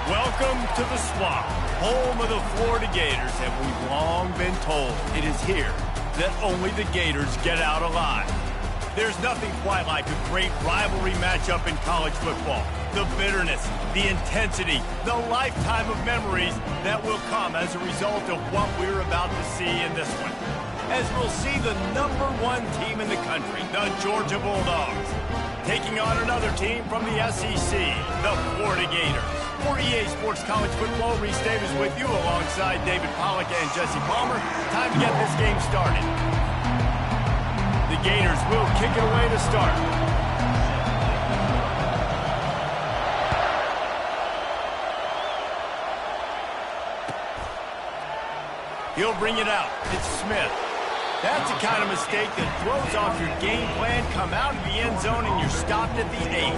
Welcome to the Swamp, home of the Florida Gators, and we've long been told it is here that only the Gators get out alive. There's nothing quite like a great rivalry matchup in college football. The bitterness, the intensity, the lifetime of memories that will come as a result of what we're about to see in this one. As we'll see the #1 team in the country, the Georgia Bulldogs, taking on another team from the SEC, the Florida Gators. For EA Sports College Football, Reese Davis with you alongside David Pollack and Jesse Palmer. Time to get this game started. The Gators will kick it away to start. He'll bring it out. It's Smith. That's the kind of mistake that throws off your game plan. Come out of the end zone and you're stopped at the 8.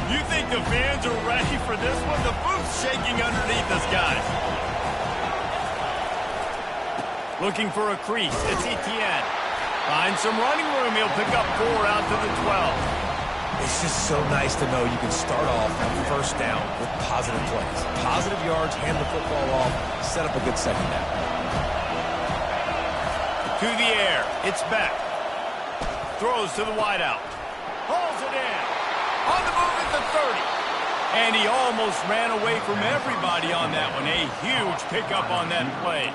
You think the fans are ready for this one? The booth's shaking underneath us, guys. Looking for a crease. It's ESPN. Finds some running room. He'll pick up 4 out to the 12. It's just so nice to know you can start off on first down with positive plays. Positive yards, hand the football off, set up a good second down. To the air. It's back. Throws to the wideout. Hauls it in. On the move at the 30. And he almost ran away from everybody on that one. A huge pickup on that play.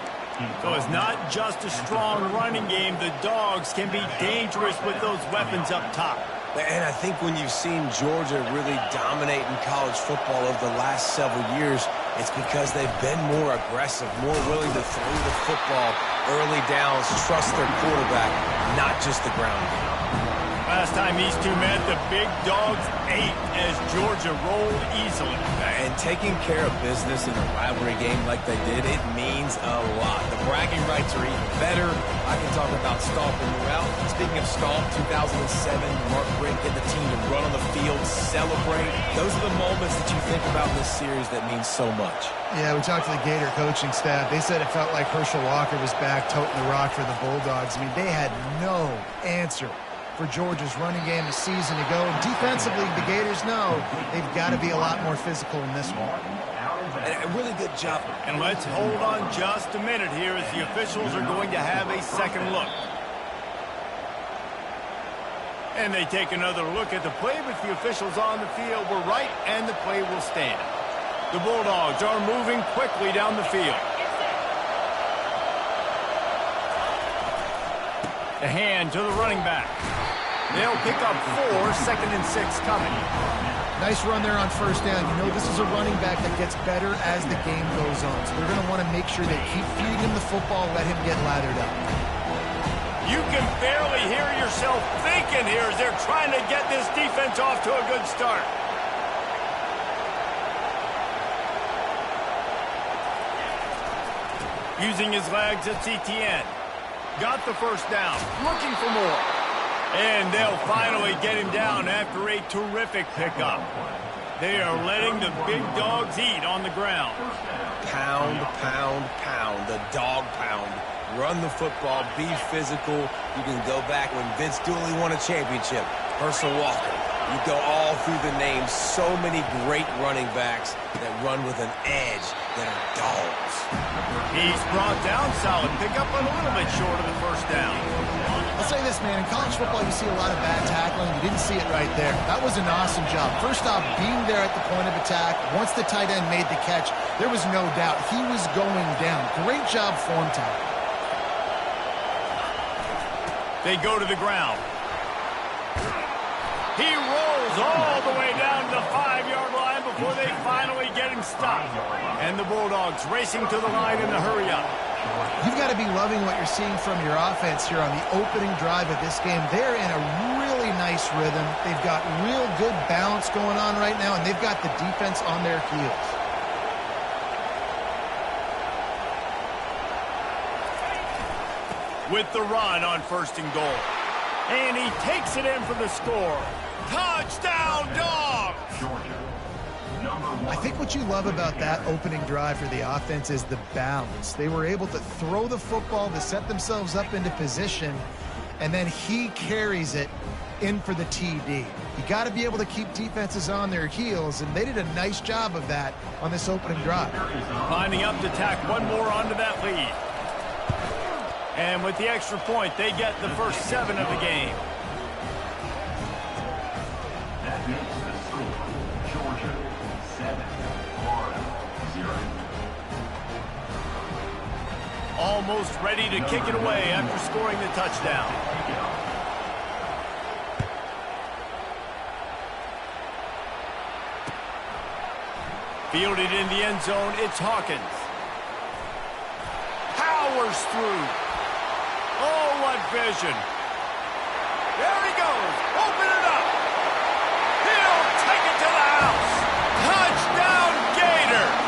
So it's not just a strong running game. The Dogs can be dangerous with those weapons up top. And I think when you've seen Georgia really dominate in college football over the last several years, it's because they've been more aggressive, more willing to throw the football early downs, trust their quarterback, not just the ground game. Last time these two met, the Big Dogs ate as Georgia rolled easily. And taking care of business in a rivalry game like they did, it means a lot. The bragging rights are even better. I can talk about stomping you out. Speaking of stomp, 2007, Mark Richt get the team to run on the field, celebrate. Those are the moments that you think about in this series that mean so much. Yeah, we talked to the Gator coaching staff. They said it felt like Herschel Walker was back toting the rock for the Bulldogs. I mean, they had no answer for Georgia's running game a season ago. Defensively, the Gators know they've got to be a lot more physical in this one. And a really good job. And let's hold on just a minute here as the officials are going to have a second look. And they take another look at the play, but the officials on the field were right, and the play will stand. The Bulldogs are moving quickly down the field. The hand to the running back. They'll pick up 4, 2nd and 6 coming. Nice run there on first down. You know, this is a running back that gets better as the game goes on. So they're going to want to make sure they keep feeding him the football, let him get lathered up. You can barely hear yourself thinking here as they're trying to get this defense off to a good start. Using his legs, it's ETN. Got the first down. Looking for more. And they'll finally get him down after a terrific pickup. They are letting the Big Dogs eat on the ground. Pound, pound, pound. The dog pound. Run the football. Be physical. You can go back when Vince Dooley won a championship. Herschel Walker. You go all through the names. So many great running backs that run with an edge that are dogs. He's brought down solid. Pickup a little bit short of the first down. I'll say this, man. In college football, you see a lot of bad tackling. You didn't see it right there. That was an awesome job. First off, being there at the point of attack. Once the tight end made the catch, there was no doubt he was going down. Great job form time. They go to the ground. He rolls all the way down to the 5-yard line before they finally get him stopped. And the Bulldogs racing to the line in the hurry-up. You've got to be loving what you're seeing from your offense here on the opening drive of this game. They're in a really nice rhythm. They've got real good balance going on right now, and they've got the defense on their heels. With the run on 1st and goal. And he takes it in for the score. Touchdown, Dogs! I think what you love about that opening drive for the offense is the balance. They were able to throw the football to set themselves up into position, and then he carries it in for the TD. You got to be able to keep defenses on their heels, and they did a nice job of that on this opening drive. Lining up to tack one more onto that lead. And with the extra point, they get the first 7 of the game. That makes the score Georgia 7, Florida 0. Almost ready to kick it away after scoring the touchdown. Fielded in the end zone, it's Hawkins. Powers through. Oh, what vision. There he goes. Open it up. He'll take it to the house. Touchdown, Gators.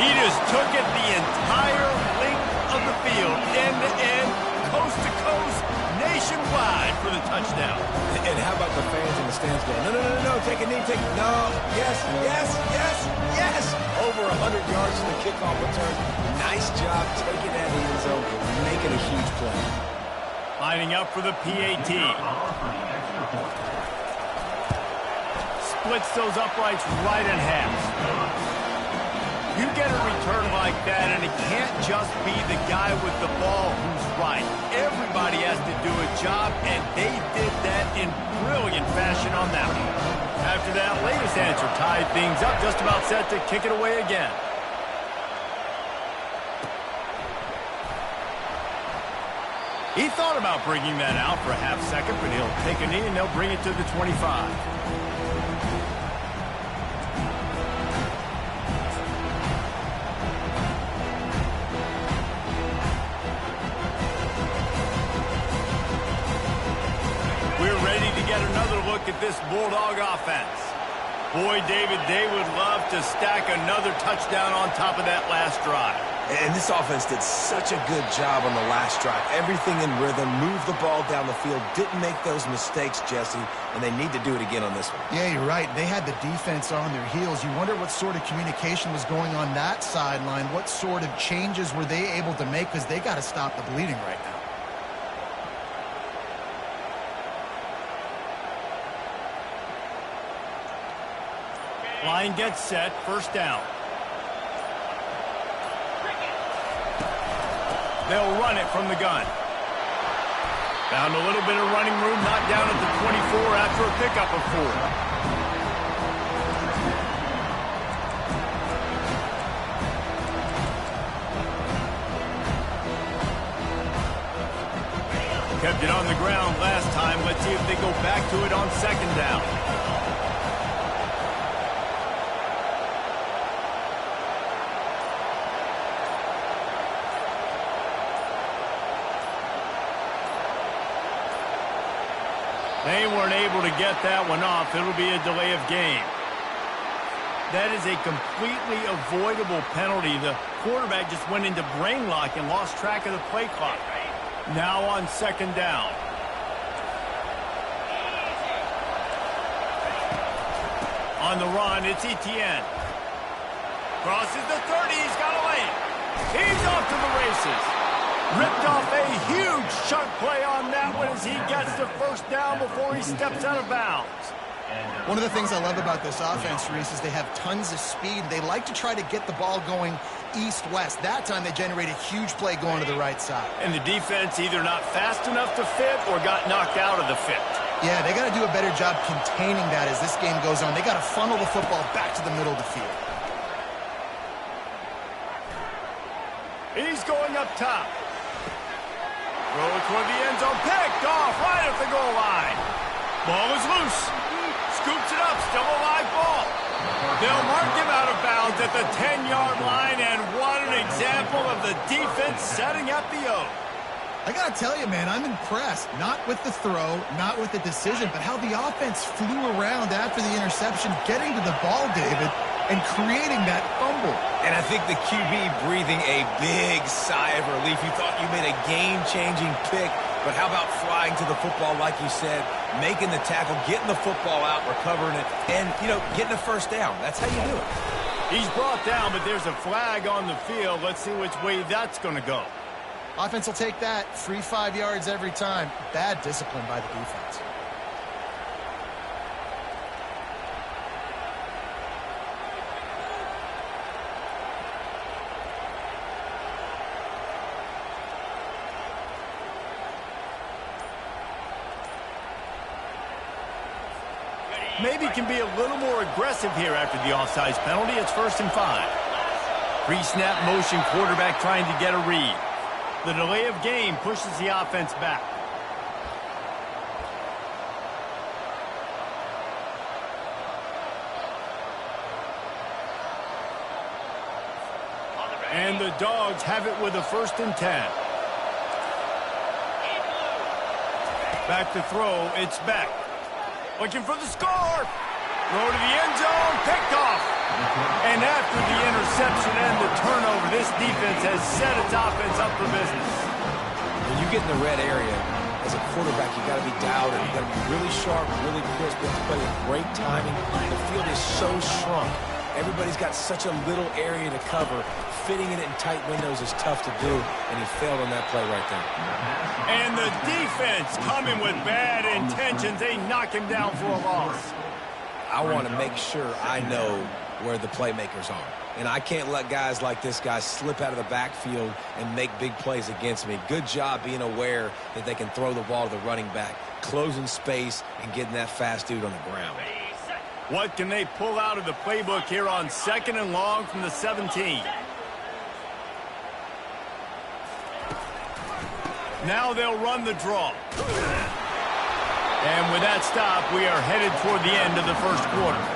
He just took it the entire length of the field, end to end, coast to coast, nationwide for the touchdown. And how about the fans in the stands going, no, no, no, no, take a knee, take it. No, yes, yes, yes, yes. Over 100 yards to the kickoff return. Nice job taking that in the zone, making a huge play. Lining up for the PAT. Splits those uprights right in half. You get a return like that, and it can't just be the guy with the ball who's right. Everybody has to do a job, and they did that in brilliant fashion on that one. After that latest answer tied things up, just about set to kick it away again. He thought about bringing that out for a half second, but he'll take a knee, and they'll bring it to the 25. Get another look at this Bulldog offense. Boy, David, they would love to stack another touchdown on top of that last drive. And this offense did such a good job on the last drive. Everything in rhythm, moved the ball down the field, didn't make those mistakes, Jesse, and they need to do it again on this one. Yeah, you're right. They had the defense on their heels. You wonder what sort of communication was going on that sideline. What sort of changes were they able to make, because they got to stop the bleeding right now. Line gets set, first down. They'll run it from the gun. Found a little bit of running room, not down at the 24 after a pickup of 4. Kept it on the ground last time. Let's see if they go back to it on second down. They weren't able to get that one off. It'll be a delay of game. That is a completely avoidable penalty. The quarterback just went into brain lock and lost track of the play clock. Now on second down. On the run, it's ETN. Crosses the 30. He's got a lane. He's off to the races. Ripped off a huge chunk play on that one as he gets the first down before he steps out of bounds. One of the things I love about this offense, Reese, is they have tons of speed. They like to try to get the ball going east-west. That time they generate a huge play going to the right side. And the defense either not fast enough to fit or got knocked out of the fit. Yeah, they got to do a better job containing that as this game goes on. They got to funnel the football back to the middle of the field. He's going up top. Throw it toward the end zone. Picked off right at the goal line. Ball is loose. Scoops it up. Still a live ball. They'll mark him out of bounds at the 10-yard line, and what an example of the defense setting up the O. I got to tell you, man, I'm impressed. Not with the throw, not with the decision, but how the offense flew around after the interception, getting to the ball, David, and creating that fumble. And I think the QB breathing a big sigh of relief. You thought you made a game-changing pick, but how about flying to the football, like you said, making the tackle, getting the football out, recovering it, and, getting a first down. That's how you do it. He's brought down, but there's a flag on the field. Let's see which way that's going to go. Offense will take that. Free 5 yards every time. Bad discipline by the defense. maybe can be a little more aggressive here after the offsides penalty. It's 1st and 5. Pre-snap motion quarterback trying to get a read. The delay of game pushes the offense back. And the Dogs have it with a 1st and 10. Back to throw, it's Beck. Looking for the score. Throw to the end zone, picked off. And after the interception and the turnover, this defense has set its offense up for business. When you get in the red area, as a quarterback, you got to be dialed in. You got to be really sharp, really crisp. You have to play with great timing. The field is so shrunk. Everybody's got such a little area to cover. Fitting it in tight windows is tough to do, and he failed on that play right there. And the defense coming with bad intentions. They knock him down for a loss. I want to make sure I know where the playmakers are. And I can't let guys like this guy slip out of the backfield and make big plays against me. Good job being aware that they can throw the ball to the running back, closing space, and getting that fast dude on the ground. What can they pull out of the playbook here on 2nd and long from the 17? Now they'll run the draw. And with that stop, we are headed toward the end of the 1st quarter.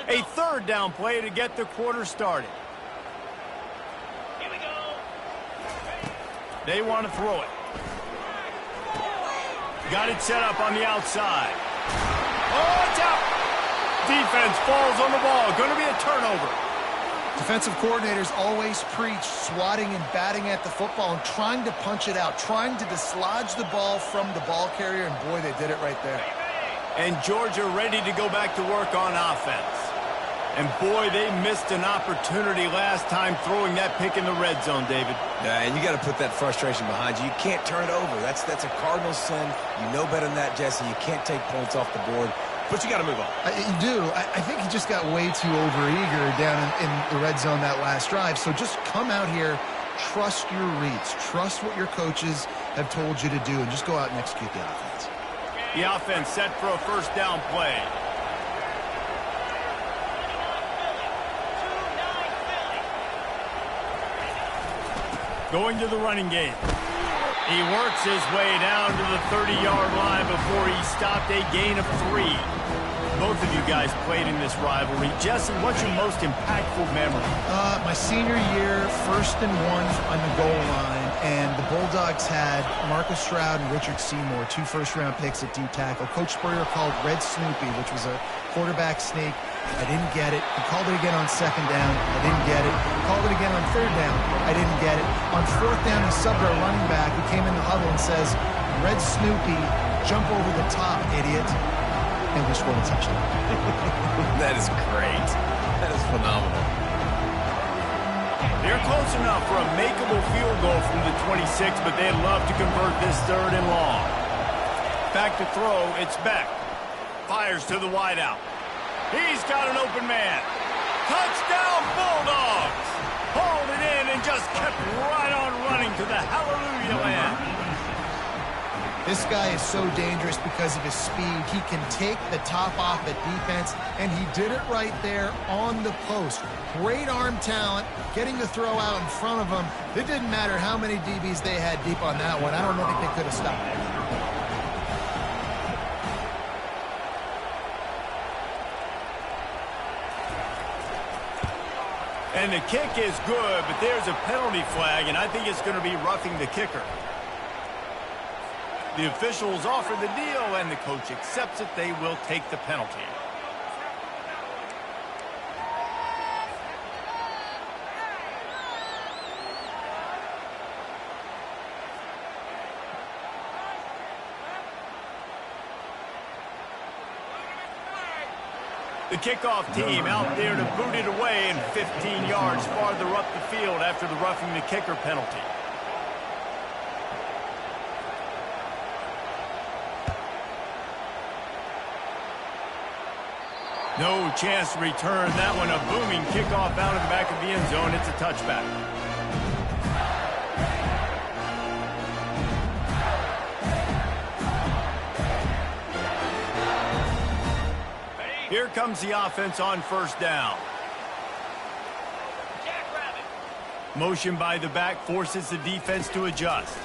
A 3rd down play to get the quarter started. Here we go. They want to throw it. Got it set up on the outside. Oh, it's out. Defense falls on the ball. Going to be a turnover. Defensive coordinators always preach swatting and batting at the football and trying to punch it out, trying to dislodge the ball from the ball carrier, and boy, they did it right there. And Georgia ready to go back to work on offense. And boy, they missed an opportunity last time throwing that pick in the red zone, David. Yeah, and you got to put that frustration behind you. You can't turn it over. That's a Cardinal sin. You know better than that, Jesse. You can't take points off the board, but you got to move on. You do. I think he just got way too overeager down in the red zone that last drive. So just come out here, trust your reads, trust what your coaches have told you to do, and just go out and execute the offense. The offense set for a 1st down play. Going to the running game. He works his way down to the 30-yard line before he stopped, a gain of 3. Both of you guys played in this rivalry. Jesse, what's your most impactful memory? My senior year, 1st and 1 on the goal line, and the Bulldogs had Marcus Stroud and Richard Seymour, 2 first-round picks at D-tackle. Coach Spurrier called Red Snoopy, which was a quarterback sneak. I didn't get it. He called it again on 2nd down. I didn't get it. He called it again on 3rd down. I didn't get it. On 4th down, he subbed our running back who came in the huddle and says, Red Snoopy, jump over the top, idiot. And we scored a touchdown. That is great. That is phenomenal. They're close enough for a makeable field goal from the 26, but they'd love to convert this 3rd and long. Back to throw, it's Beck. Fires to the wideout. He's got an open man. Touchdown, Bulldogs! Hauled it in and just kept right on running to the hallelujah land. This guy is so dangerous because of his speed. He can take the top off at defense, and he did it right there on the post. Great arm talent, getting the throw out in front of him. It didn't matter how many DBs they had deep on that one. I don't think they could have stopped it. And the kick is good, but there's a penalty flag, and I think it's going to be roughing the kicker. The officials offer the deal, and the coach accepts it. They will take the penalty. The kickoff team out there to boot it away and 15 yards farther up the field after the roughing the kicker penalty. No chance to return that one. A booming kickoff out of the back of the end zone. It's a touchback. Here comes the offense on first down. Motion by the back forces the defense to adjust.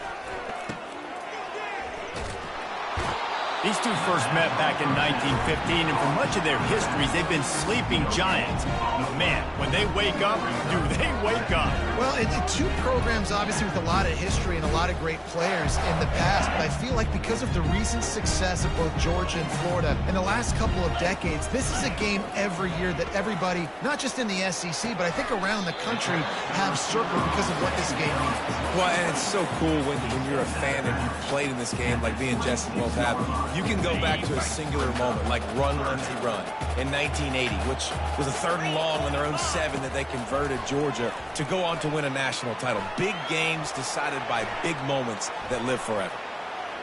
These two first met back in 1915, and for much of their histories, they've been sleeping giants. But man, when they wake up, do they wake up? Well, two programs, obviously, with a lot of history and a lot of great players in the past, but I feel like because of the recent success of both Georgia and Florida in the last couple of decades, this is a game every year that everybody, not just in the SEC, but I think around the country, have circled because of what this game means. Well, and it's so cool when you're a fan and you've played in this game like me and Jesse both have. You can go back to a singular moment like Run, Lindsey, Run in 1980, which was a 3rd and long on their own 7 that they converted Georgia to go on to win a national title. Big games decided by big moments that live forever.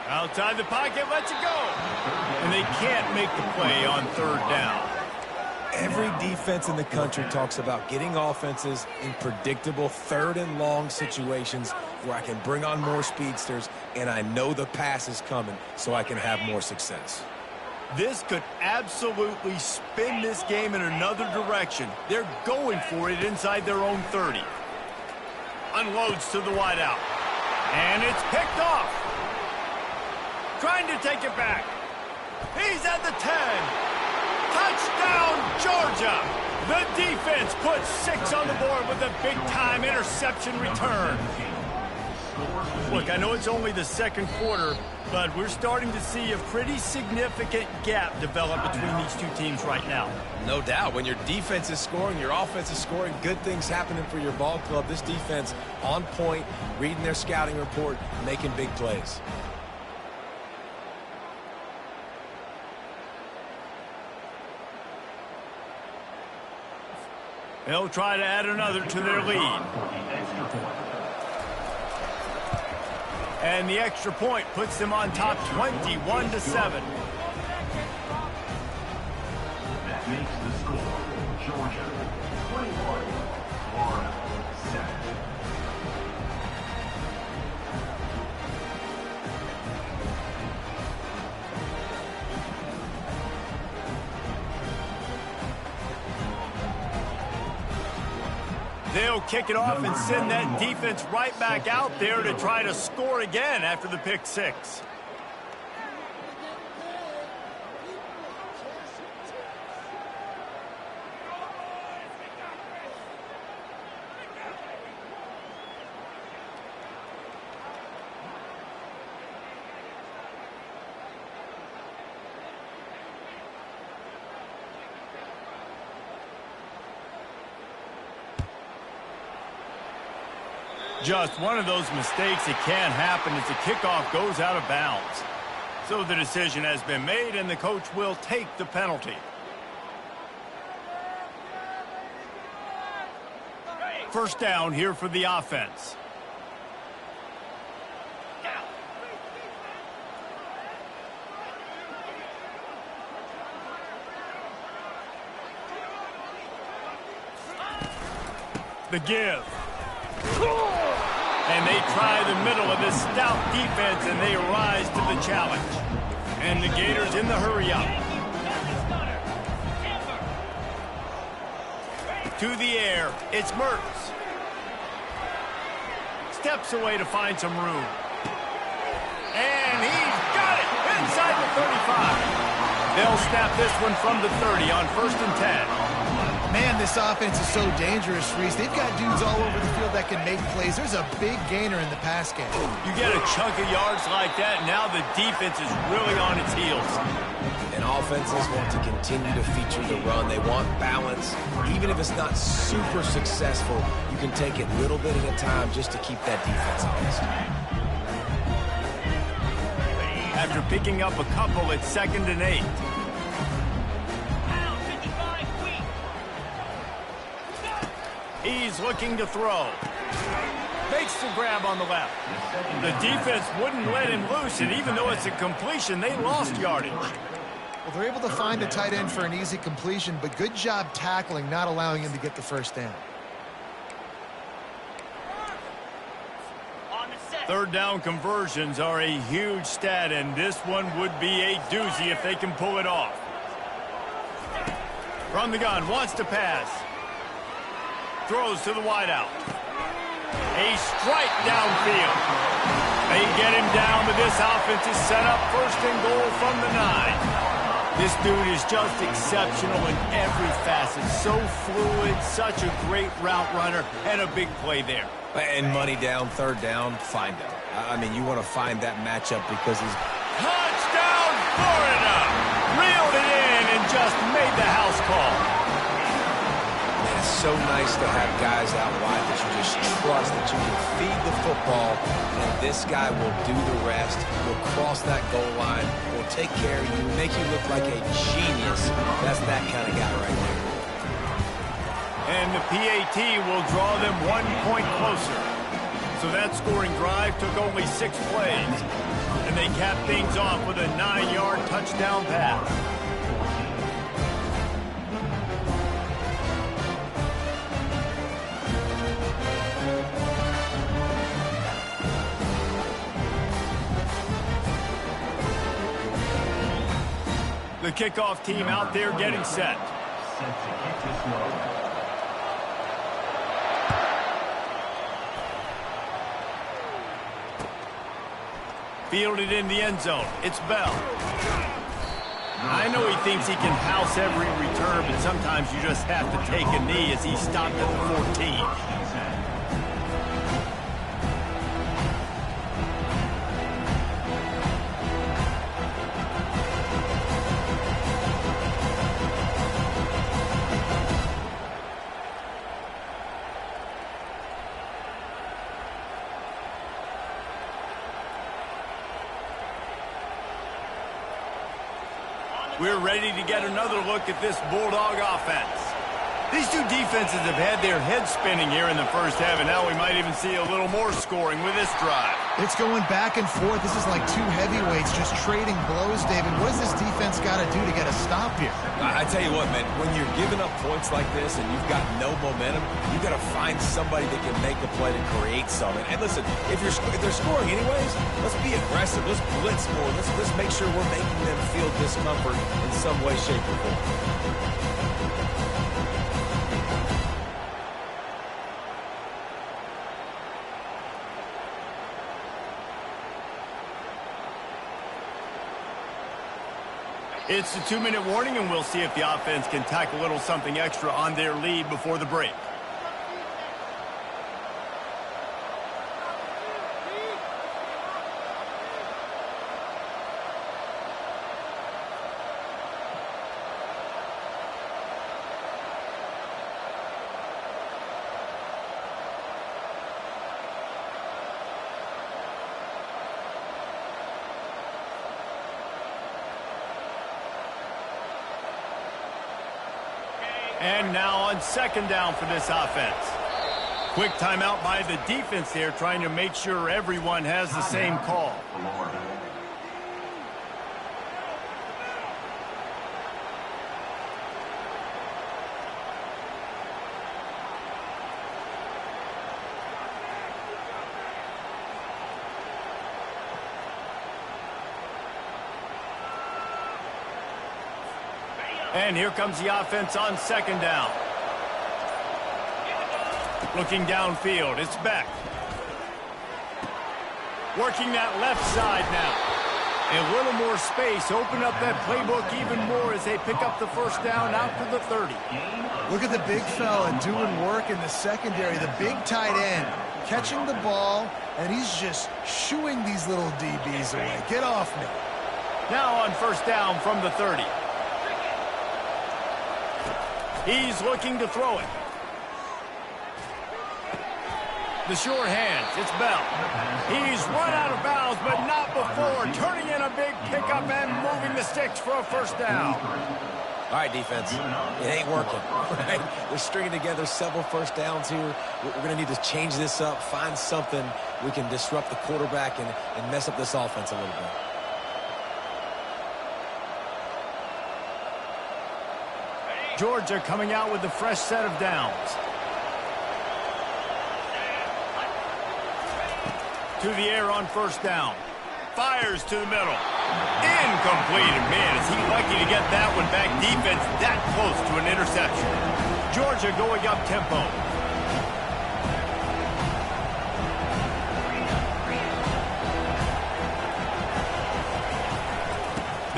Outside the pocket, lets it go. And they can't make the play on 3rd down. Every defense in the country talks about getting offenses in predictable 3rd and long situations where I can bring on more speedsters and I know the pass is coming so I can have more success. This could absolutely spin this game in another direction. They're going for it inside their own 30. Unloads to the wideout. And it's picked off. Trying to take it back. He's at the 10. Touchdown, Georgia! The defense puts 6 on the board with a big-time interception return. Look, I know it's only the 2nd quarter, but we're starting to see a pretty significant gap develop between these two teams right now. No doubt. When your defense is scoring, your offense is scoring, good things happening for your ball club. This defense on point, reading their scouting report, making big plays. They'll try to add another to their lead. And the extra point puts them on top 21-7. That makes the score Georgia 21, Florida 7. They'll kick it off and send that defense right back out there to try to score again after the pick 6. Just one of those mistakes that can happen as the kickoff goes out of bounds. So the decision has been made, and the coach will take the penalty. First down here for the offense. The give. And they try the middle of this stout defense, and they rise to the challenge. And the Gators in the hurry-up. To the air, it's Mertz. Steps away to find some room. And he's got it inside the 35. They'll snap this one from the 30 on 1st and 10. Man, this offense is so dangerous, Reese. They've got dudes all over the field that can make plays. There's a big gainer in the pass game. You get a chunk of yards like that, now the defense is really on its heels. And offenses want to continue to feature the run. They want balance. Even if it's not super successful, you can take it little bit at a time just to keep that defense honest. After picking up a couple, it's 2nd and 8. He's looking to throw. Makes the grab on the left. The defense wouldn't let him loose, and even though it's a completion, they lost yardage. Well, they're able to find a tight end for an easy completion, but good job tackling, not allowing him to get the first down. Third down conversions are a huge stat, and this one would be a doozy if they can pull it off. From the gun, wants to pass. Throws to the wideout. A strike downfield. They get him down, but this offense is set up first and goal from the 9. This dude is just exceptional in every facet. So fluid, such a great route runner, and a big play there. And money down, third down, find him. I mean, you want to find that matchup because he's... Touchdown, Florida! Reeled it in and just made the house call. Man, it's so nice to have guys out wide that you just trust that you can feed the football, and this guy will do the rest. He'll cross that goal line, will take care of you, make you look like a genius. That's that kind of guy right there. And the PAT will draw them 1 point closer. So that scoring drive took only 6 plays. And they capped things off with a 9-yard touchdown pass. The kickoff team out there getting set. Set to kick this one. Fielded in the end zone. It's Bell. I know he thinks he can house every return, but sometimes you just have to take a knee as he stopped at the 14. We're ready to get another look at this Bulldog offense. These two defenses have had their heads spinning here in the first half, and now we might even see a little more scoring with this drive. It's going back and forth. This is like two heavyweights just trading blows, David. What does this defense got to do to get a stop here? I tell you what, man, when you're giving up points like this and you've got no momentum, you got to find somebody that can make a play to create something. And listen, if they're scoring anyways, let's be aggressive. Let's blitz more. Let's make sure we're making them feel discomfort in some way, shape, or form. It's a 2-minute warning, and we'll see if the offense can tack a little something extra on their lead before the break. And now on second down for this offense. Quick timeout by the defense there, trying to make sure everyone has the same call. And here comes the offense on second down. Looking downfield, it's Beck. Working that left side now. A little more space, open up that playbook even more as they pick up the first down out to the 30. Look at the big fella doing work in the secondary, the big tight end, catching the ball, and he's just shooing these little DBs away. Get off me. Now on first down from the 30. He's looking to throw it. The sure hands, it's Bell. He's run out of bounds, but not before. Turning in a big pickup and moving the sticks for a first down. All right, defense, it ain't working, right? They're stringing together several first downs here. We're going to need to change this up, find something we can disrupt the quarterback and mess up this offense a little bit. Georgia coming out with a fresh set of downs. To the air on first down. Fires to the middle. Incomplete. And man, is he lucky to get that one back. Defense that close to an interception. Georgia going up tempo.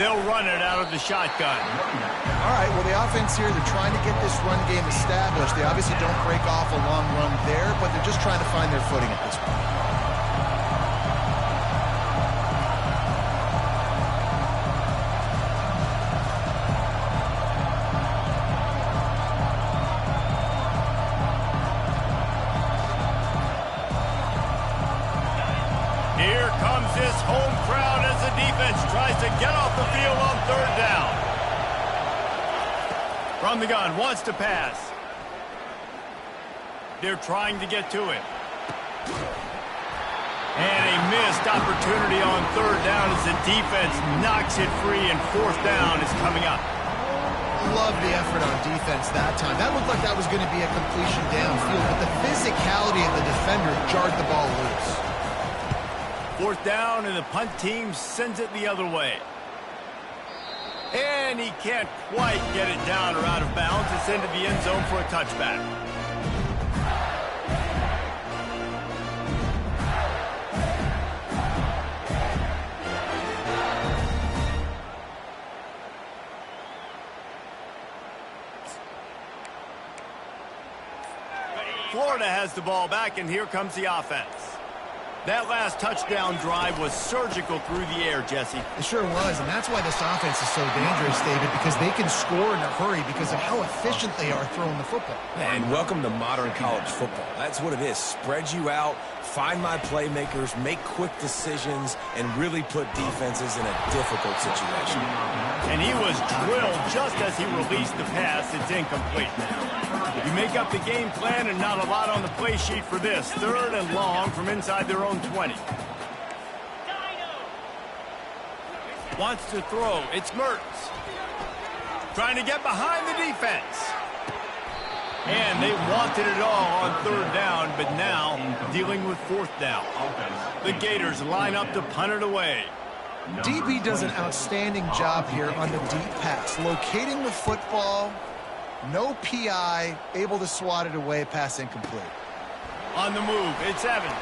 They'll run it out of the shotgun. All right, well, the offense here, they're trying to get this run game established. They obviously don't break off a long run there, but they're just trying to find their footing at this point. Here comes this home crowd as the defense tries to get off the field on third down. From the gun, wants to pass. They're trying to get to it. And a missed opportunity on third down as the defense knocks it free and fourth down is coming up. Love the effort on defense that time. That looked like that was going to be a completion downfield, but the physicality of the defender jarred the ball loose. Fourth down, and the punt team sends it the other way. And he can't quite get it down or out of bounds. It's into the end zone for a touchback. Florida has the ball back, and here comes the offense. That last touchdown drive was surgical through the air, Jesse. It sure was, and that's why this offense is so dangerous, David, because they can score in a hurry because of how efficient they are throwing the football. And welcome to modern college football. That's what it is. Spread you out, find my playmakers, make quick decisions, and really put defenses in a difficult situation. And he was drilled just as he released the pass. It's incomplete. You make up the game plan and not a lot on the play sheet for this. Third and long from inside their own 20. Wants to throw. It's Mertz. Trying to get behind the defense. And they wanted it all on third down, but now dealing with fourth down. The Gators line up to punt it away. DB does an outstanding job here on the deep pass, locating the football, no PI, able to swat it away, pass incomplete. On the move, it's Evans.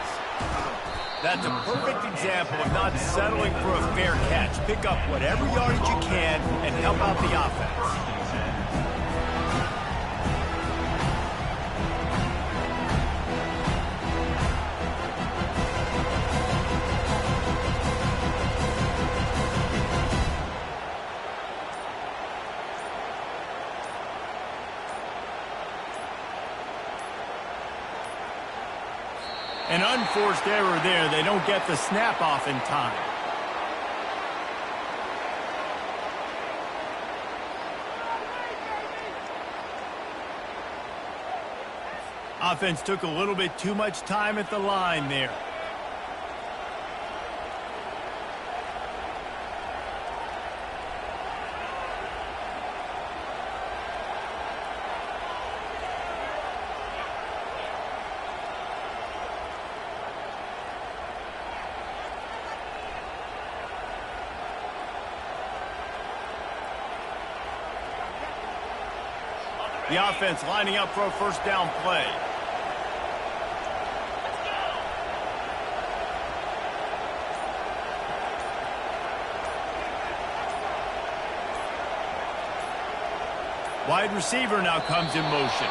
That's a perfect example of not settling for a fair catch. Pick up whatever yardage you can and help out the offense. An unforced error there. They don't get the snap off in time. Offense took a little bit too much time at the line there. The offense lining up for a first down play. Wide receiver now comes in motion.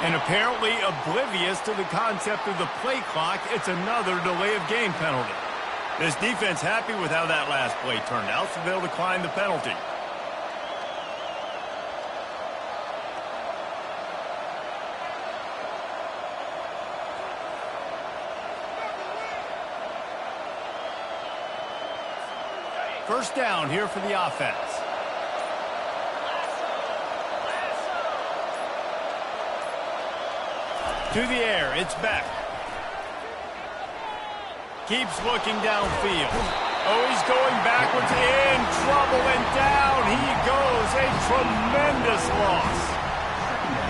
And apparently oblivious to the concept of the play clock, it's another delay of game penalty. This defense happy with how that last play turned out, so they'll decline the penalty. First down here for the offense. To the air, it's Beck. Keeps looking downfield. Oh, he's going backwards, in trouble, and down he goes. A tremendous loss.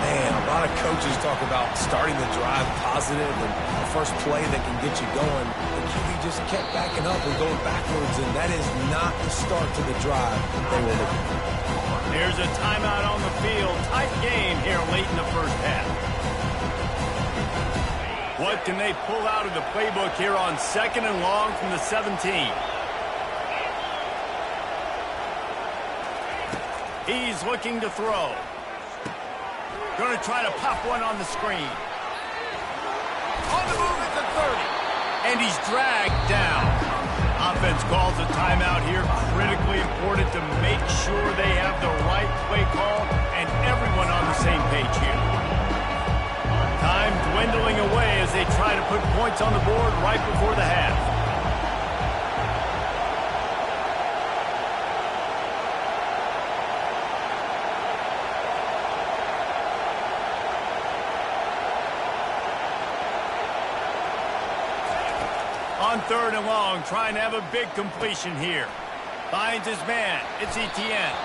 Man, a lot of coaches talk about starting the drive positive and the first play that can get you going. The QB just kept backing up and going backwards, and that is not the start to the drive they were looking for. Here's a timeout on the field. Tight game here late in the first half. What can they pull out of the playbook here on 2nd and long from the 17? He's looking to throw. Going to try to pop one on the screen. On the move at the 30. And he's dragged down. Offense calls a timeout here. Critically important to make sure they have the right play call and everyone on the same page here. Time dwindling away as they try to put points on the board right before the half. On 3rd and long, trying to have a big completion here. Finds his man. It's ETN.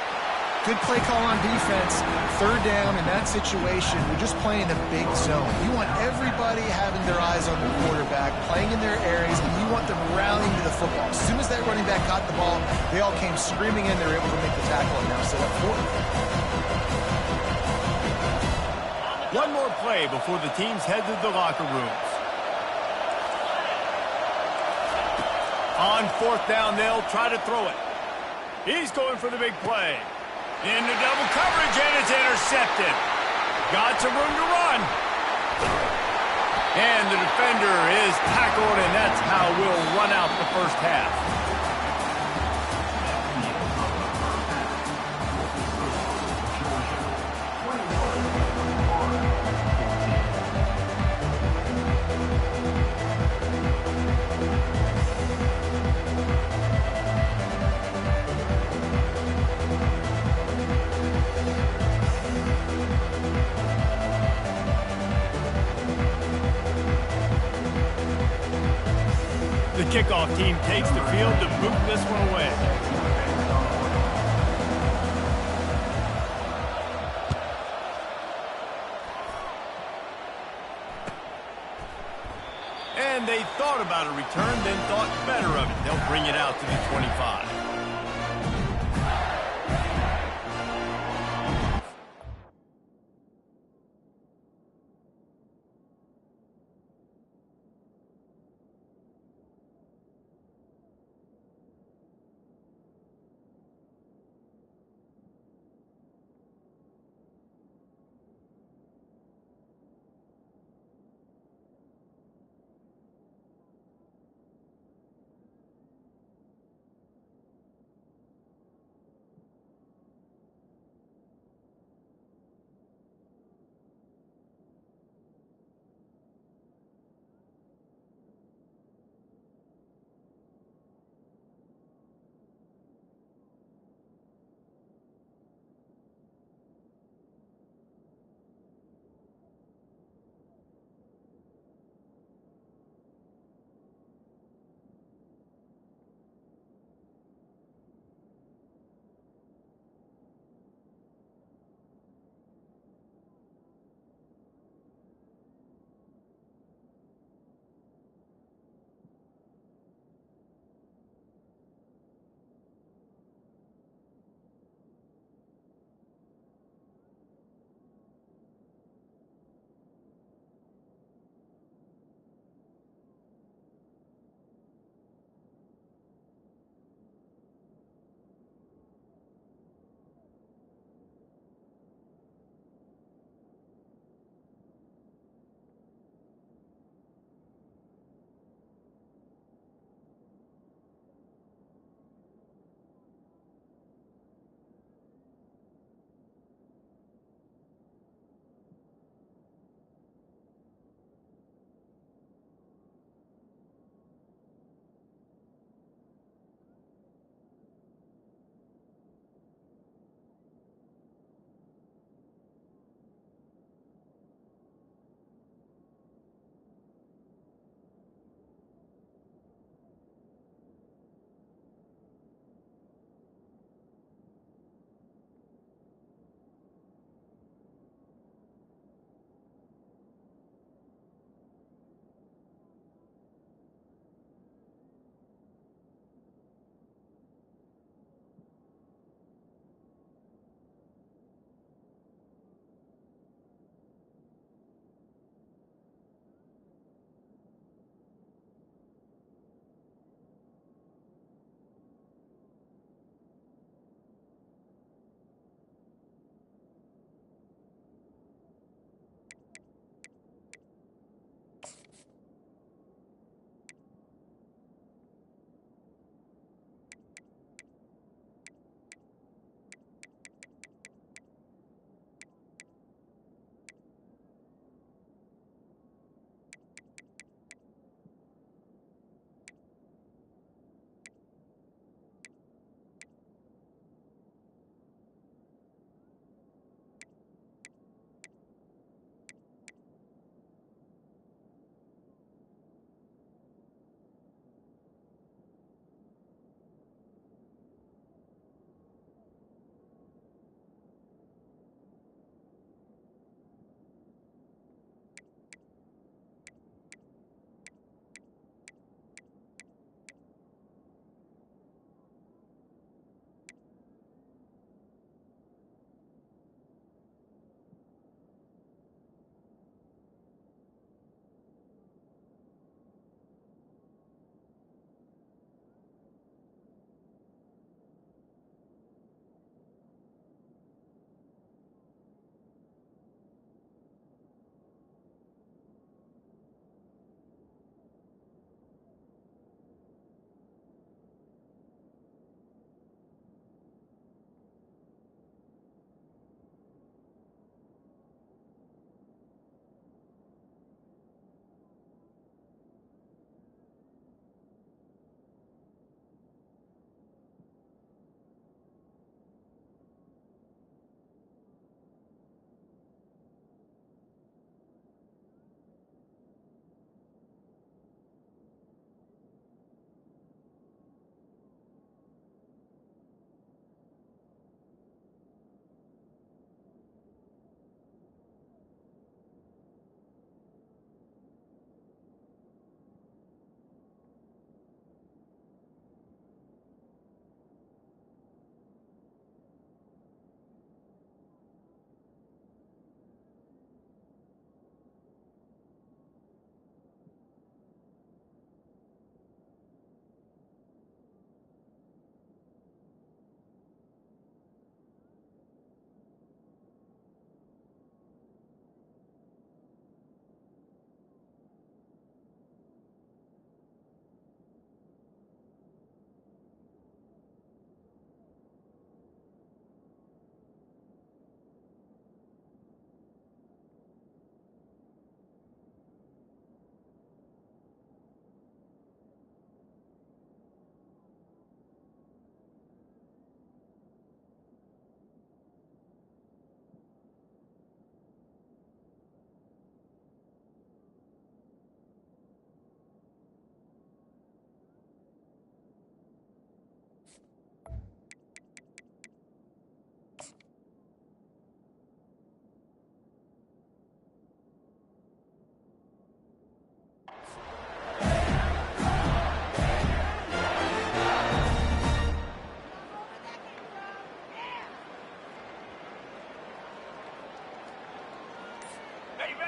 Good play call on defense. 3rd down in that situation. We're just playing a big zone. You want everybody having their eyes on the quarterback, playing in their areas, and you want them rallying to the football. As soon as that running back got the ball, they all came screaming in. They were able to make the tackle and now set up 4th. One more play before the teams head to the locker rooms. On 4th down, they'll try to throw it. He's going for the big play. Into double coverage, and it's intercepted. Got some room to run. And the defender is tackled, and that's how we'll run out the first half. The kickoff team takes the field to boot this one away. And they thought about a return, then thought better of it. They'll bring it out to the 25.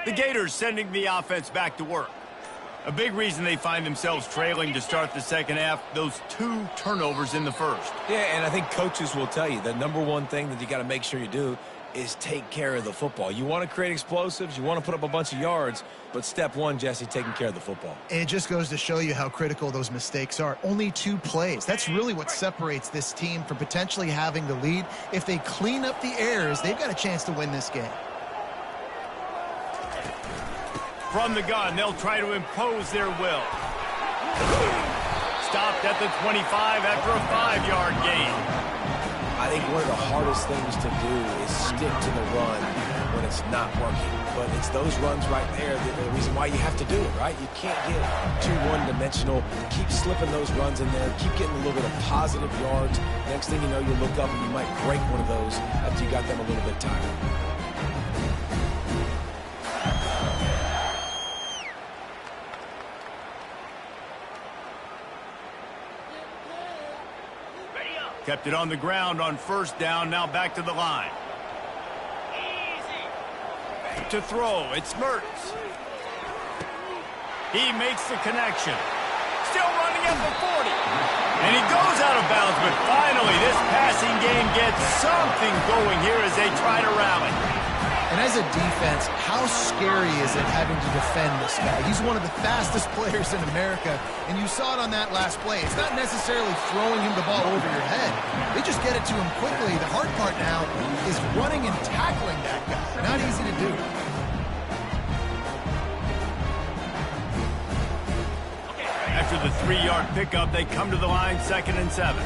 The Gators sending the offense back to work. A big reason they find themselves trailing to start the second half, those 2 turnovers in the first. Yeah, and I think coaches will tell you the number one thing that you got to make sure you do is take care of the football. You want to create explosives, you want to put up a bunch of yards, but step one, Jesse, taking care of the football. And it just goes to show you how critical those mistakes are. Only 2 plays. That's really what separates this team from potentially having the lead. If they clean up the errors, they've got a chance to win this game. From the gun, they'll try to impose their will. Stopped at the 25 after a 5-yard gain. I think one of the hardest things to do is stick to the run when it's not working. But it's those runs right there that are the reason why you have to do it, right? You can't get too one-dimensional. Keep slipping those runs in there. Keep getting a little bit of positive yards. Next thing you know, you look up and you might break one of those after you got them a little bit tired. Kept it on the ground on first down, now back to the line. To throw, it's Mertz. He makes the connection. Still running at the 40. And he goes out of bounds, but finally this passing game gets something going here as they try to rally. And as a defense, how scary is it having to defend this guy? He's one of the fastest players in America, and you saw it on that last play. It's not necessarily throwing him the ball over your head. They just get it to him quickly. The hard part now is running and tackling that guy. Not easy to do. After the 3-yard pickup, they come to the line, 2nd and 7.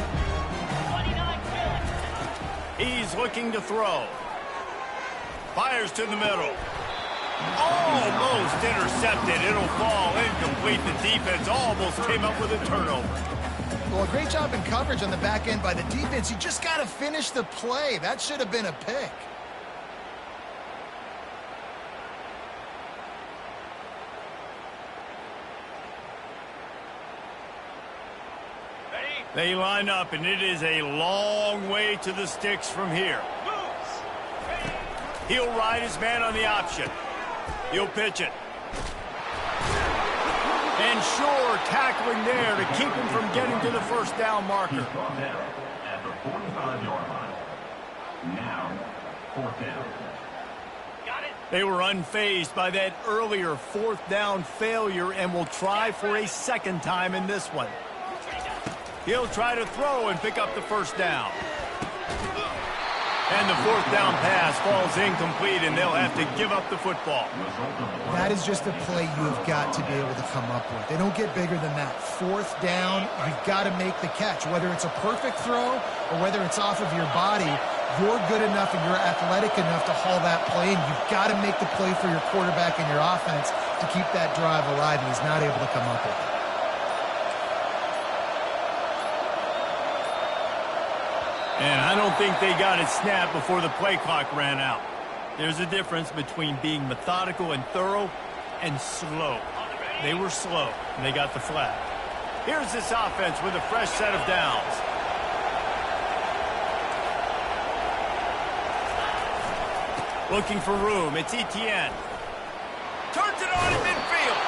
He's looking to throw. Fires to the middle. Almost intercepted. It'll fall incomplete. The defense almost came up with a turnover. Well, a great job in coverage on the back end by the defense. You just got to finish the play. That should have been a pick. They line up, and it is a long way to the sticks from here. He'll ride his man on the option. He'll pitch it. And sure, tackling there to keep him from getting to the first down marker. He's brought down at the 45-yard line. Now, 4th down. They were unfazed by that earlier 4th down failure and will try for a 2nd time in this one. He'll try to throw and pick up the first down. And the 4th down pass falls incomplete, and they'll have to give up the football. That is just a play you've got to be able to come up with. They don't get bigger than that. 4th down, you've got to make the catch. Whether it's a perfect throw or whether it's off of your body, you're good enough and you're athletic enough to haul that play, and you've got to make the play for your quarterback and your offense to keep that drive alive, and he's not able to come up with it. And I don't think they got it snapped before the play clock ran out. There's a difference between being methodical and thorough and slow. They were slow, and they got the flag. Here's this offense with a fresh set of downs. Looking for room. It's ETN. Turns it on in midfield.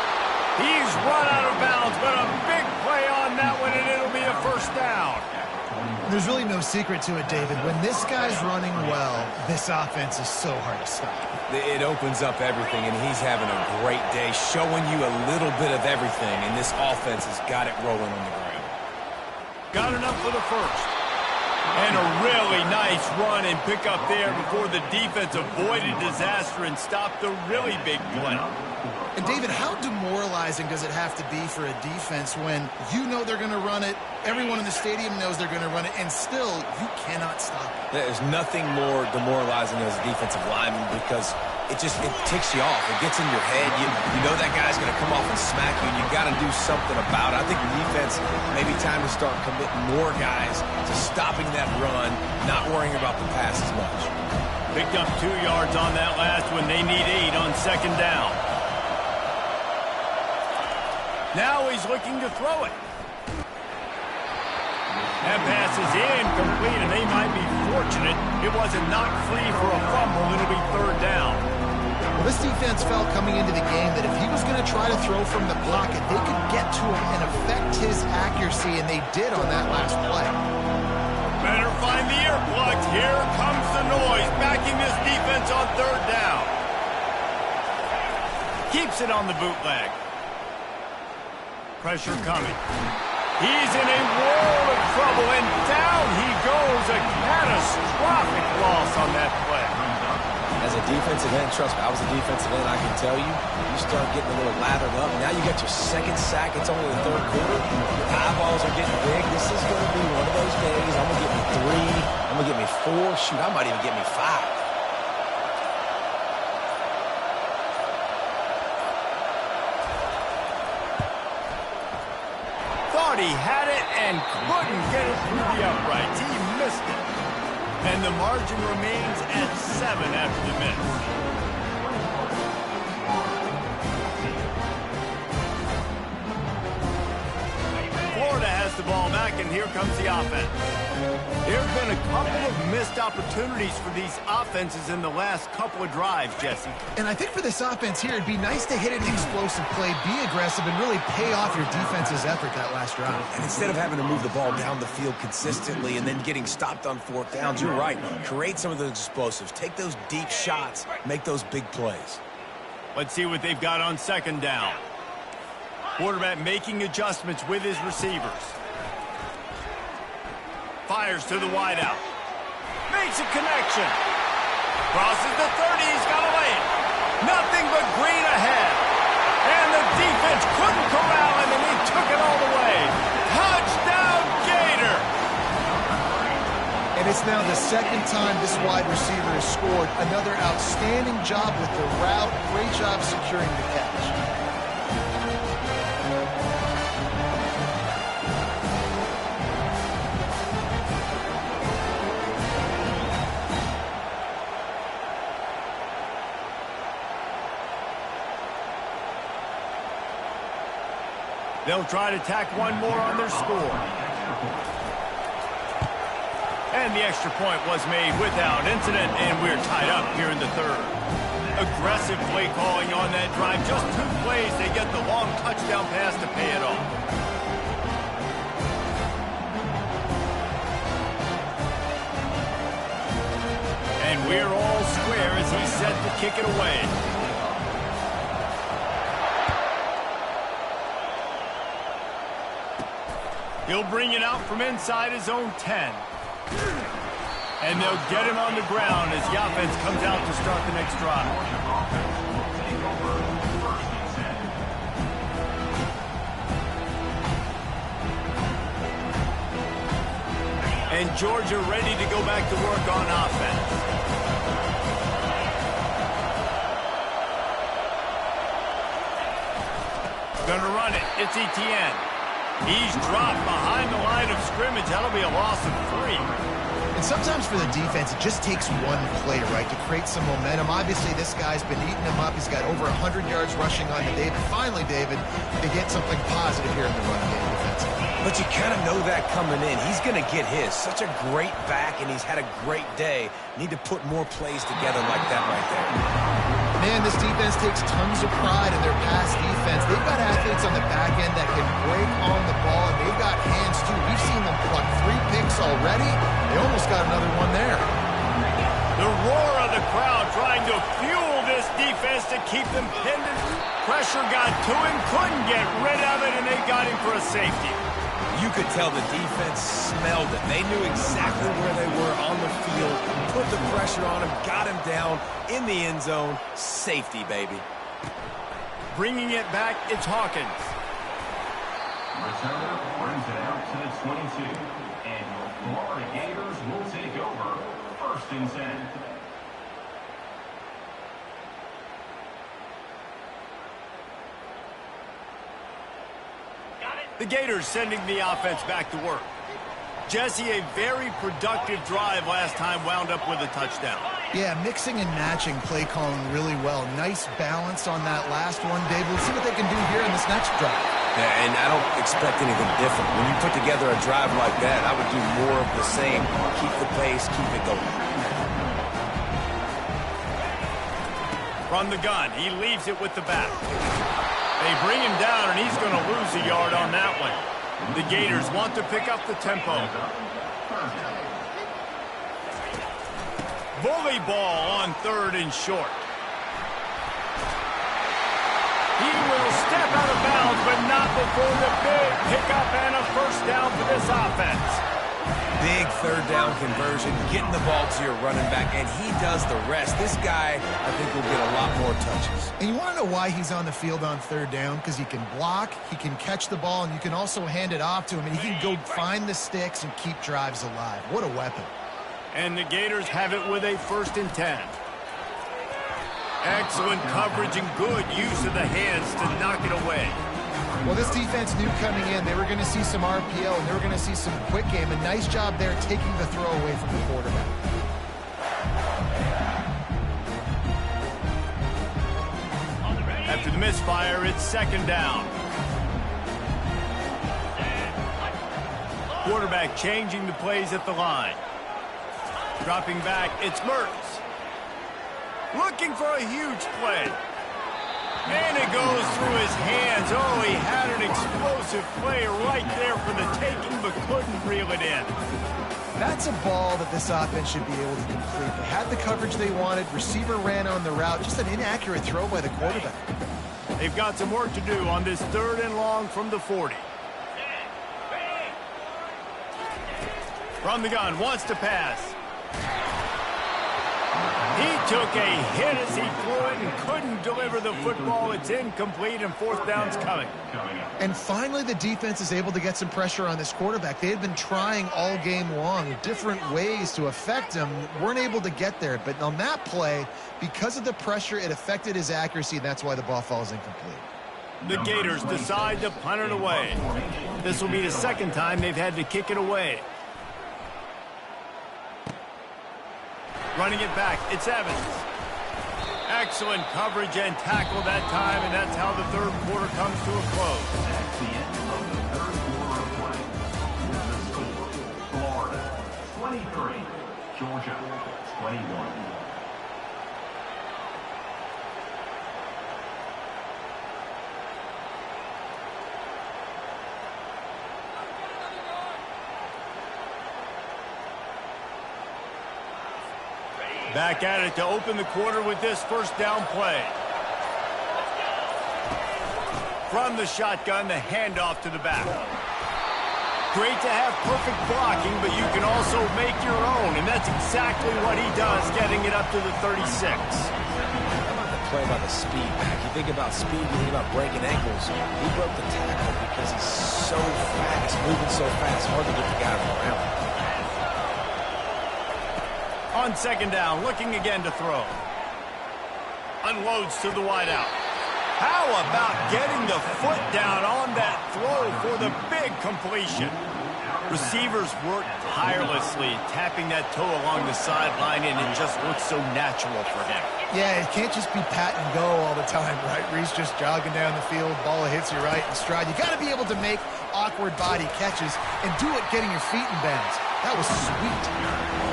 He's run out of bounds, but a big play on that one, and it'll be a first down. There's really no secret to it, David. When this guy's running well, this offense is so hard to stop. It opens up everything, and he's having a great day, showing you a little bit of everything, and this offense has got it rolling on the ground. Got enough for the first. And a really nice run and pick up there before the defense avoided disaster and stopped the really big play. And, David, how demoralizing does it have to be for a defense when you know they're going to run it, everyone in the stadium knows they're going to run it, and still you cannot stop it? There's nothing more demoralizing as a defensive lineman because it ticks you off. It gets in your head. You know that guy's going to come off and smack you, and you got to do something about it. I think the defense, maybe time to start committing more guys to stopping that run, not worrying about the pass as much. Picked up 2 yards on that last one. They need 8 on 2nd down. Now he's looking to throw it. That pass is incomplete, and they might be fortunate it wasn't knocked free for a fumble. It'll be 3rd down. Well, this defense felt coming into the game that if he was going to try to throw from the pocket, they could get to him and affect his accuracy, and they did on that last play. Better find the earplugs. Here comes the noise, backing this defense on third down. Keeps it on the bootleg. Pressure coming. He's in a world of trouble, and down he goes. A catastrophic loss on that play. As a defensive end, trust me, I was a defensive end, I can tell you, you start getting a little lathered up. Now you got your second sack. It's only the third quarter. Your eyeballs are getting big. This is going to be one of those days. I'm going to get me 3. I'm going to get me 4. Shoot, I might even get me 5. He had it and couldn't get it through the uprights. He missed it. And the margin remains at 7 after the miss. Florida has the ball back, and here comes the offense. There have been a couple of missed opportunities for these offenses in the last couple of drives, Jesse. And I think for this offense here, it'd be nice to hit an explosive play, be aggressive, and really pay off your defense's effort that last drive. And instead of having to move the ball down the field consistently and then getting stopped on fourth downs, you're right. Create some of those explosives. Take those deep shots. Make those big plays. Let's see what they've got on second down. Quarterback making adjustments with his receivers. Fires to the wideout. Makes a connection. Crosses the 30. He's got to lay it. Nothing but green ahead. And the defense couldn't corral him, and he took it all the way. Touchdown, Gator! And it's now the second time this wide receiver has scored. Another outstanding job with the route. Great job securing the catch. They'll try to tack one more on their score. And the extra point was made without incident, and we're tied up here in the third. Aggressive play calling on that drive. Just 2 plays, they get the long touchdown pass to pay it off. And we're all square as he's set to kick it away. He'll bring it out from inside his own 10. And they'll get him on the ground as the offense comes out to start the next drive. And Georgia ready to go back to work on offense. Gonna run it. It's ETN. He's dropped behind the line of scrimmage. That'll be a loss of 3. And sometimes for the defense, it just takes one play, right, to create some momentum. Obviously, this guy's been eating him up. He's got over 100 yards rushing on to David. Finally, David, to get something positive here in the run game defensively. But you kind of know that coming in. He's going to get his. Such a great back, and he's had a great day. Need to put more plays together like that right there. Man, this defense takes tons of pride in their pass defense. They've got athletes on the back end that can break on the ball, and they've got hands, too. We've seen them pluck 3 picks already. They almost got another one there. The roar of the crowd trying to fuel this defense to keep them pinned. Pressure got to him, couldn't get rid of it, and they got him for a safety. You could tell the defense smelled it. They knew exactly where they were on the field, put the pressure on him, got him down in the end zone. Safety, baby. Bringing it back, it's Hawkins. Returner brings it out to the 22. And your Florida Gators will take over 1st and 10. The Gators sending the offense back to work. Jesse, a very productive drive last time, wound up with a touchdown. Yeah, mixing and matching play calling really well. Nice balance on that last one, Dave. Let's see what they can do here in this next drive. Yeah, and I don't expect anything different. When you put together a drive like that, I would do more of the same. Keep the pace, keep it going. From the gun, he leaves it with the back. They bring him down, and he's going to lose a yard on that one. The Gators want to pick up the tempo. Bully ball on 3rd and short. He will step out of bounds, but not before the big pickup and a first down for this offense. Big 3rd down conversion, getting the ball to your running back, and he does the rest. This guy, I think, will get a lot more touches. And you want to know why he's on the field on 3rd down? Because he can block, he can catch the ball, and you can also hand it off to him, and he can go find the sticks and keep drives alive. What a weapon. And the Gators have it with a 1st and 10. Excellent coverage and good use of the hands to knock it away. Well, this defense knew coming in they were going to see some RPO and they were going to see some quick game. A nice job there taking the throw away from the quarterback. After the misfire, it's 2nd down. Quarterback changing the plays at the line. Dropping back, it's Mertz. Looking for a huge play. And it goes through his hands. Oh, he had an explosive play right there for the taking, but couldn't reel it in. That's a ball that this offense should be able to complete. They had the coverage they wanted. Receiver ran on the route. Just an inaccurate throw by the quarterback. They've got some work to do on this 3rd and long from the 40. From the gun, wants to pass. He took a hit as he threw it and couldn't deliver the football. It's incomplete, and 4th down's coming. And finally, the defense is able to get some pressure on this quarterback. They had been trying all game long different ways to affect him. Weren't able to get there. But on that play, because of the pressure, it affected his accuracy, and that's why the ball falls incomplete. The Gators decide to punt it away. This will be the 2nd time they've had to kick it away. Running it back, it's Evans. Excellent coverage and tackle that time, and that's how the 3rd quarter comes to a close. That's the end of the 3rd quarter of play. With the score, Florida 23, Georgia 21. Back at it to open the quarter with this 1st down play. From the shotgun, the handoff to the back. Great to have perfect blocking, but you can also make your own, and that's exactly what he does, getting it up to the 36. Play by the speed back. You think about speed, you think about breaking ankles. He broke the tackle because he's so fast, moving so fast, hard to get the guy around. On 2nd down, looking again to throw. Unloads to the wideout. How about getting the foot down on that throw for the big completion? Receivers work tirelessly, tapping that toe along the sideline, and it just looks so natural for him. Yeah, it can't just be pat and go all the time, right? Reese just jogging down the field, ball hits you right in stride. You got to be able to make awkward body catches and do it getting your feet in bounds. That was sweet.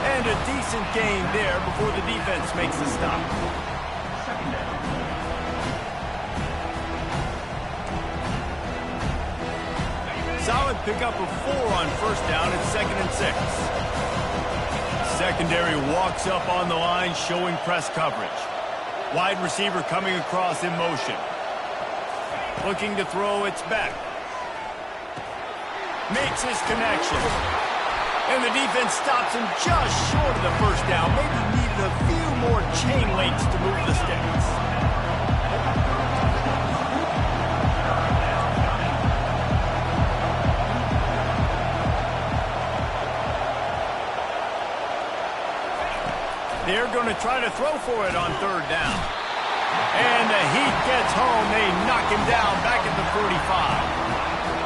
And a decent gain there before the defense makes the stop. Solid pickup of 4 on 1st down at 2nd and 6. Secondary walks up on the line, showing press coverage. Wide receiver coming across in motion. Looking to throw, it's back. Makes his connection. And the defense stops him just short of the 1st down. Maybe needed a few more chain links to move the sticks. They're going to try to throw for it on 3rd down. And the heat gets home. They knock him down back at the 45.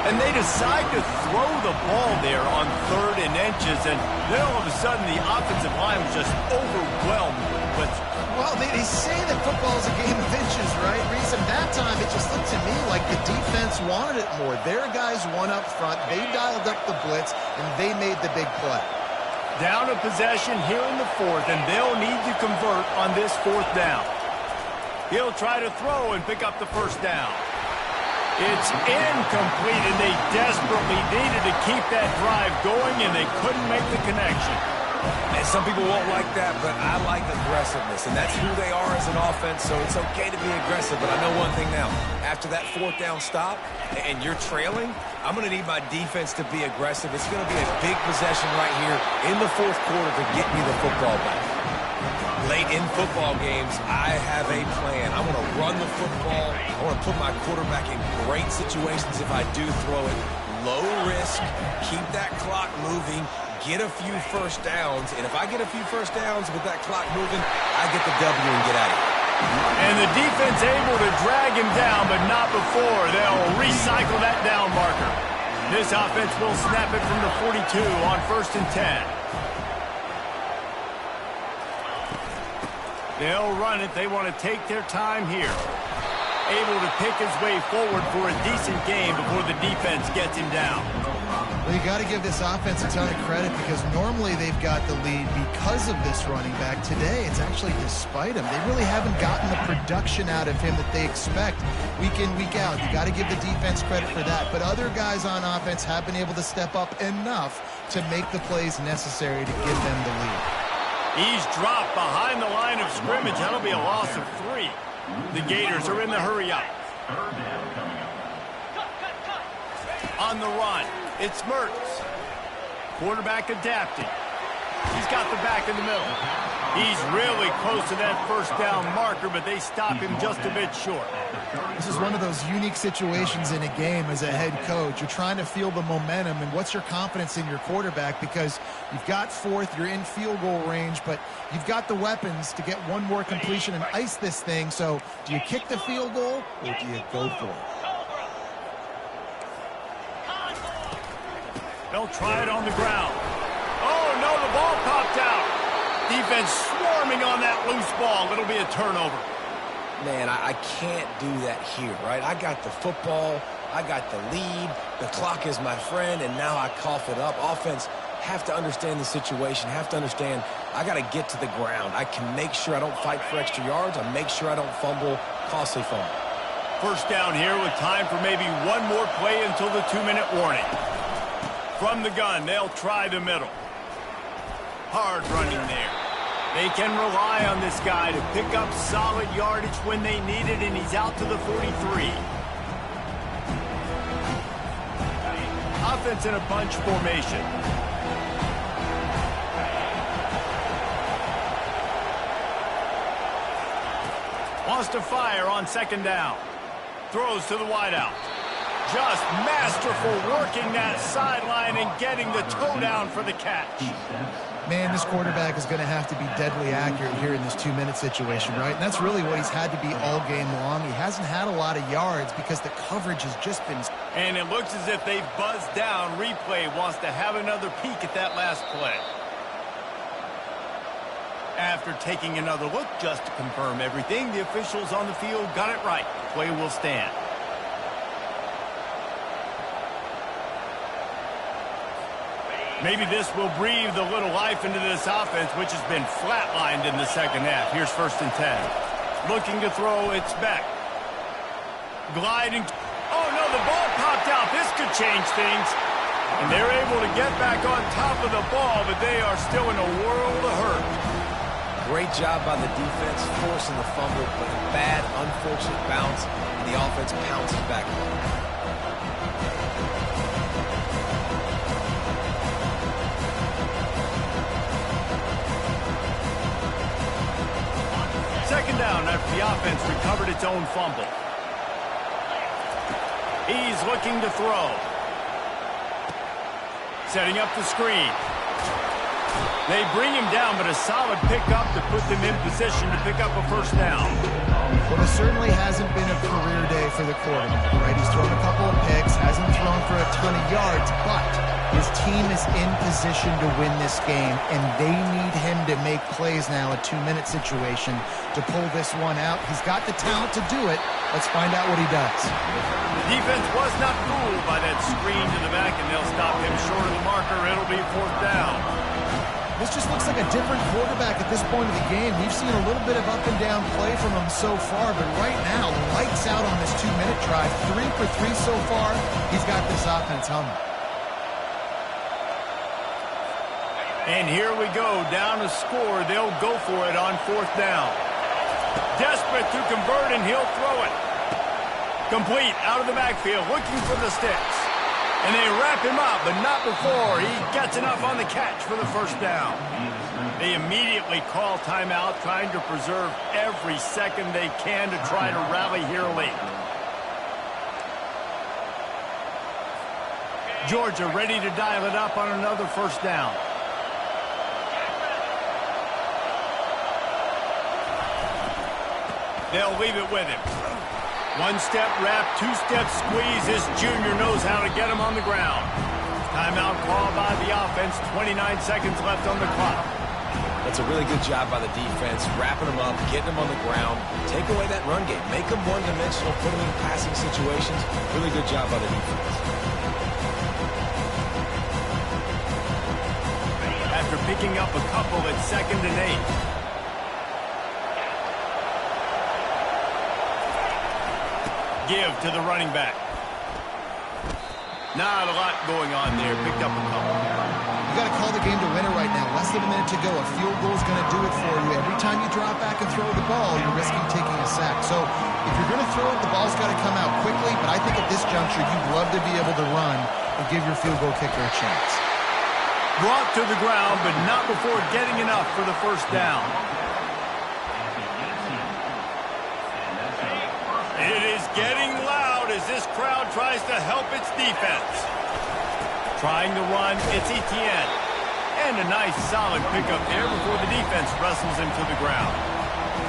And they decide to throw the ball there on 3rd and inches, and then all of a sudden the offensive line was just overwhelmed with... Well, they say that football is a game of inches, right, Reese? And that time it just looked to me like the defense wanted it more. Their guys won up front, they dialed up the blitz, and they made the big play. Down a possession here in the 4th, and they'll need to convert on this 4th down. He'll try to throw and pick up the first down. It's incomplete, and they desperately needed to keep that drive going, and they couldn't make the connection. And some people won't like that, but I like aggressiveness, and that's who they are as an offense, so it's okay to be aggressive. But I know one thing now. After that fourth down stop and you're trailing, I'm going to need my defense to be aggressive. It's going to be a big possession right here in the fourth quarter to get me the football back. Late in football games, I have a plan. I want to run the football. I want to put my quarterback in great situations if I do throw it. Low risk, keep that clock moving, get a few first downs. And if I get a few first downs with that clock moving, I get the W and get out of here. And the defense able to drag him down, but not before. They'll recycle that down marker. This offense will snap it from the 42 on 1st and 10. They'll run it. They want to take their time here. Able to pick his way forward for a decent game before the defense gets him down. Well, you got to give this offense a ton of credit because normally they've got the lead because of this running back. Today, it's actually despite him. They really haven't gotten the production out of him that they expect week in, week out. You got to give the defense credit for that. But other guys on offense have been able to step up enough to make the plays necessary to give them the lead. He's dropped behind the line of scrimmage. That'll be a loss of 3. The Gators are in the hurry up. On the run, it's Mertz. Quarterback adapting. He's got the back in the middle. He's really close to that first down marker, but they stop him just a bit short. This is one of those unique situations in a game as a head coach. You're trying to feel the momentum, and what's your confidence in your quarterback? Because you've got 4th, you're in field goal range, but you've got the weapons to get one more completion and ice this thing. So do you kick the field goal or do you go for it? They'll try it on the ground. Oh, no, the ball popped out. Defense swarming on that loose ball. It'll be a turnover. Man, I can't do that here, right? I got the football. I got the lead. The clock is my friend, and now I cough it up. Offense have to understand the situation, have to understand I got to get to the ground. I can make sure I don't fight for extra yards. I make sure I don't fumble, costly fumble. First down here with time for maybe one more play until the 2-minute warning. From the gun, they'll try the middle. Hard running there. They can rely on this guy to pick up solid yardage when they need it, and he's out to the 43. Offense in a bunch formation. Wants to fire on 2nd down. Throws to the wideout. Just masterful working that sideline and getting the toe down for the catch. Man, this quarterback is going to have to be deadly accurate here in this 2-minute situation, right? And that's really what he's had to be all game long. He hasn't had a lot of yards because the coverage has just been... And it looks as if they've buzzed down. Replay wants to have another peek at that last play. After taking another look just to confirm everything, the officials on the field got it right. Play will stand. Maybe this will breathe a little life into this offense, which has been flatlined in the second half. Here's 1st and 10. Looking to throw, it's Beck. Gliding. Oh, no, the ball popped out. This could change things. And they're able to get back on top of the ball, but they are still in a world of hurt. Great job by the defense, forcing the fumble, but a bad, unfortunate bounce, and the offense pounces back. Second down after the offense recovered its own fumble. He's looking to throw. Setting up the screen. They bring him down, but a solid pickup to put them in position to pick up a first down. Well, this certainly hasn't been a career day for the quarterback, right? He's thrown a couple of picks, hasn't thrown for a ton of yards, but his team is in position to win this game, and they need him to make plays now, a 2-minute situation, to pull this one out. He's got the talent to do it. Let's find out what he does. The defense was not fooled by that screen to the back, and they'll stop him short of the marker. It'll be 4th down. This just looks like a different quarterback at this point of the game. We've seen a little bit of up and down play from him so far, but right now, lights out on this 2-minute drive. 3 for 3 so far. He's got this offense humming. And here we go, down a score. They'll go for it on 4th down. Desperate to convert, and he'll throw it. Complete, out of the backfield, looking for the sticks. And they wrap him up, but not before he gets enough on the catch for the 1st down. They immediately call timeout, trying to preserve every second they can to try to rally here late. Georgia ready to dial it up on another 1st down. They'll leave it with him. 1-step wrap, 2-step squeeze. This junior knows how to get him on the ground. Timeout called by the offense. 29 seconds left on the clock. That's a really good job by the defense, wrapping them up, getting them on the ground. Take away that run game. Make them one-dimensional, put them in passing situations. Really good job by the defense. After picking up a couple at 2nd and 8. Give to the running back. Not a lot going on there. Picked up a couple. You got to call the game to win it right now. Less than a minute to go. A field goal is going to do it for you. Every time you drop back and throw the ball, you're risking taking a sack. So if you're going to throw it, the ball's got to come out quickly. But I think at this juncture, you'd love to be able to run and give your field goal kicker a chance. Brought to the ground, but not before getting enough for the 1st down. It is getting loud as this crowd tries to help its defense. Trying to run, it's ESPN. And a nice solid pickup there before the defense wrestles him to the ground.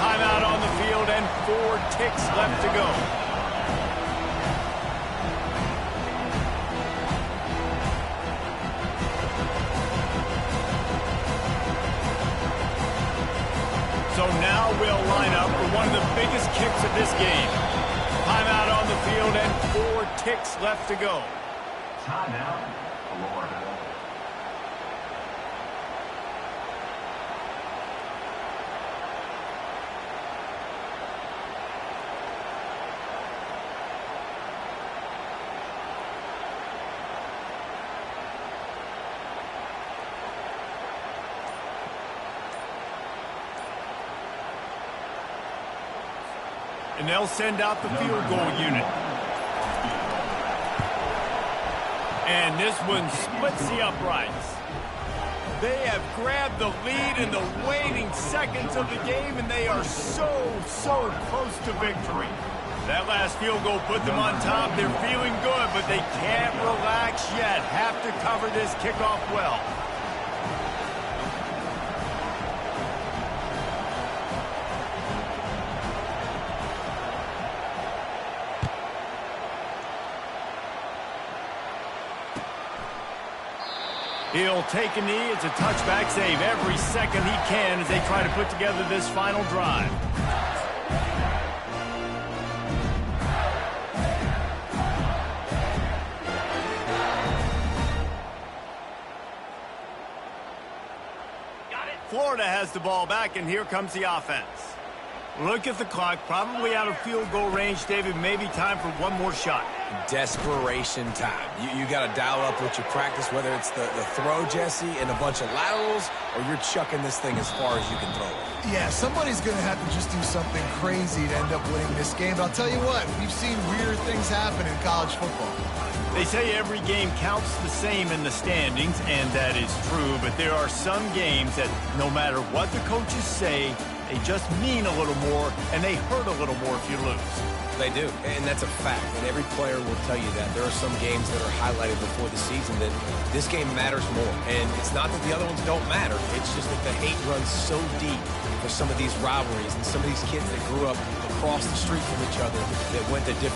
Timeout on the field and 4 ticks left to go. So now we'll line up for one of the biggest kicks of this game. Timeout on the field and 4 ticks left to go. Timeout, Florida. And they'll send out the field goal unit. And this one splits the uprights. They have grabbed the lead in the waning seconds of the game, and they are so close to victory. That last field goal put them on top. They're feeling good, but they can't relax yet. Have to cover this kickoff well. He'll take a knee. It's a touchback save every second he can as they try to put together this final drive. Florida has the ball back, and here comes the offense. Look at the clock, probably out of field goal range, David. Maybe time for one more shot. Desperation time. You got to dial up what you practice, whether it's the throw, Jesse, and a bunch of laterals, or you're chucking this thing as far as you can throw it. Yeah, somebody's going to have to just do something crazy to end up winning this game. But I'll tell you what, we've seen weird things happen in college football. They say every game counts the same in the standings, and that is true. But there are some games that no matter what the coaches say, they just mean a little more, and they hurt a little more if you lose. They do, and that's a fact, and every player will tell you that. There are some games that are highlighted before the season that this game matters more, and it's not that the other ones don't matter. It's just that the hate runs so deep for some of these rivalries and some of these kids that grew up across the street from each other that went to different